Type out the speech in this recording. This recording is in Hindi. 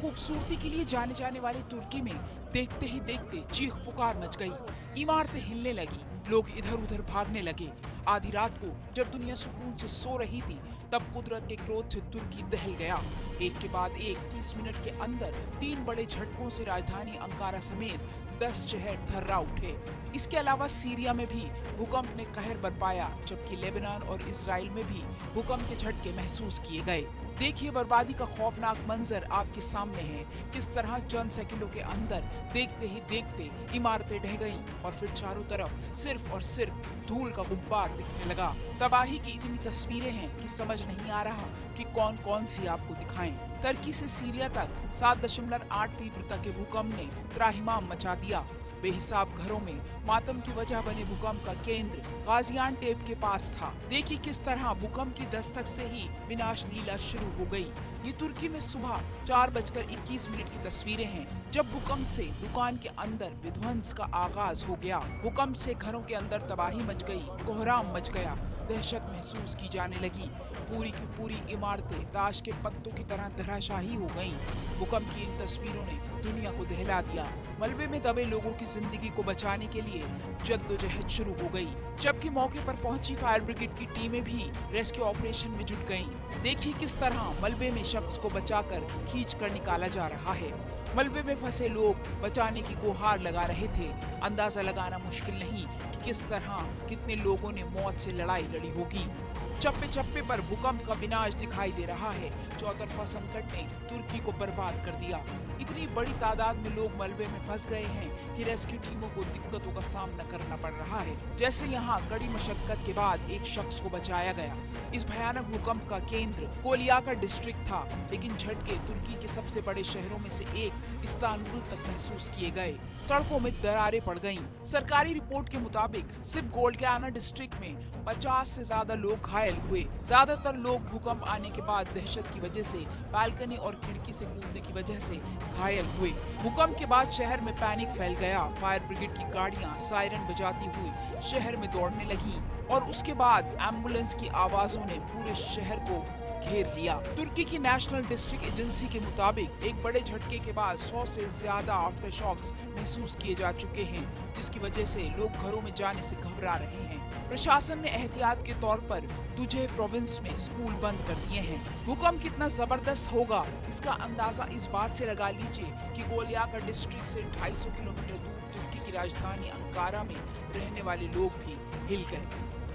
खूबसूरती के लिए जाने जाने वाले तुर्की में देखते ही देखते चीख पुकार मच गई। इमारतें हिलने लगी, लोग इधर उधर भागने लगे। आधी रात को जब दुनिया सुकून से सो रही थी, तब कुदरत के क्रोध से तुर्की दहल गया। एक के बाद एक 30 मिनट के अंदर 3 बड़े झटकों से राजधानी अंकारा समेत 10 शहर थर्रा उठे। इसके अलावा सीरिया में भी भूकंप ने कहर बरपाया, जबकि लेबनान और इजराइल में भी भूकंप के झटके महसूस किए गए। देखिए, बर्बादी का खौफनाक मंजर आपके सामने है। किस तरह चंद सेकंडों के अंदर देखते ही देखते इमारतें ढह गईं और फिर चारों तरफ सिर्फ और सिर्फ धूल का गुब्बार दिखने लगा। तबाही की इतनी तस्वीरें हैं कि समझ नहीं आ रहा कि कौन कौन सी आपको दिखाएं। तुर्की से सीरिया तक 7.8 तीव्रता के भूकंप ने त्राहिमाम मचा दिया। बेहिसाब घरों में मातम की वजह बने भूकंप का केंद्र गाजियानटेप के पास था। देखिए किस तरह भूकंप की दस्तक से ही विनाश लीला शुरू हो गई। ये तुर्की में सुबह 4:21 की तस्वीरें हैं, जब भूकंप से दुकान के अंदर विध्वंस का आगाज हो गया। भूकंप से घरों के अंदर तबाही मच गई, कोहराम मच गया, दहशत महसूस की जाने लगी। पूरी की पूरी इमारतें ताश के पत्तों की तरह धराशाही हो गईं। भूकंप की इन तस्वीरों ने दुनिया को दहला दिया। मलबे में दबे लोगों की जिंदगी को बचाने के लिए जद्दोजहद शुरू हो गई, जबकि मौके पर पहुंची फायर ब्रिगेड की टीमें भी रेस्क्यू ऑपरेशन में जुट गईं। देखिए किस तरह मलबे में शख्स को बचाकर खींचकर निकाला जा रहा है। मलबे में फंसे लोग बचाने की गुहार लगा रहे थे। अंदाजा लगाना मुश्किल नहीं कि किस तरह कितने लोगों ने मौत से लड़ाई लड़ी होगी। चप्पे चप्पे पर भूकंप का विनाश दिखाई दे रहा है। चौतरफा संकट ने तुर्की को बर्बाद कर दिया। इतनी बड़ी तादाद में लोग मलबे में फंस गए हैं कि रेस्क्यू टीमों को दिक्कतों का सामना करना पड़ रहा है। जैसे यहाँ कड़ी मशक्कत के बाद एक शख्स को बचाया गया। इस भयानक भूकंप का केंद्र कोलियाका डिस्ट्रिक्ट था, लेकिन झटके तुर्की के सबसे बड़े शहरों में से एक इस्तांबुल तक महसूस किए गए। सड़कों में दरारें पड़ गईं। सरकारी रिपोर्ट के मुताबिक सिर्फ गोल्डियाना डिस्ट्रिक्ट में 50 से ज्यादा लोग घायल हुए। ज्यादातर लोग भूकंप आने के बाद दहशत की वजह से बालकनी और खिड़की से कूदने की वजह से घायल हुए। भूकंप के बाद शहर में पैनिक फैल गया। फायर ब्रिगेड की गाड़ियां सायरन बजाती हुई शहर में दौड़ने लगी और उसके बाद एम्बुलेंस की आवाजों ने पूरे शहर को घेर लिया। तुर्की की नेशनल डिस्ट्रिक्ट एजेंसी के मुताबिक एक बड़े झटके के बाद 100 से ज्यादा आफ्टर शॉक्स महसूस किए जा चुके हैं, जिसकी वजह से लोग घरों में जाने से घबरा रहे हैं। प्रशासन ने एहतियात के तौर पर दुजे प्रोविंस में स्कूल बंद कर दिए हैं। भूकंप कितना जबरदस्त होगा, इसका अंदाजा इस बात से लगा लीजिए कि गोलियाका डिस्ट्रिक्ट से 250 किलोमीटर दूर तुर्की की राजधानी अंकारा में रहने वाले लोग भी हिल गए।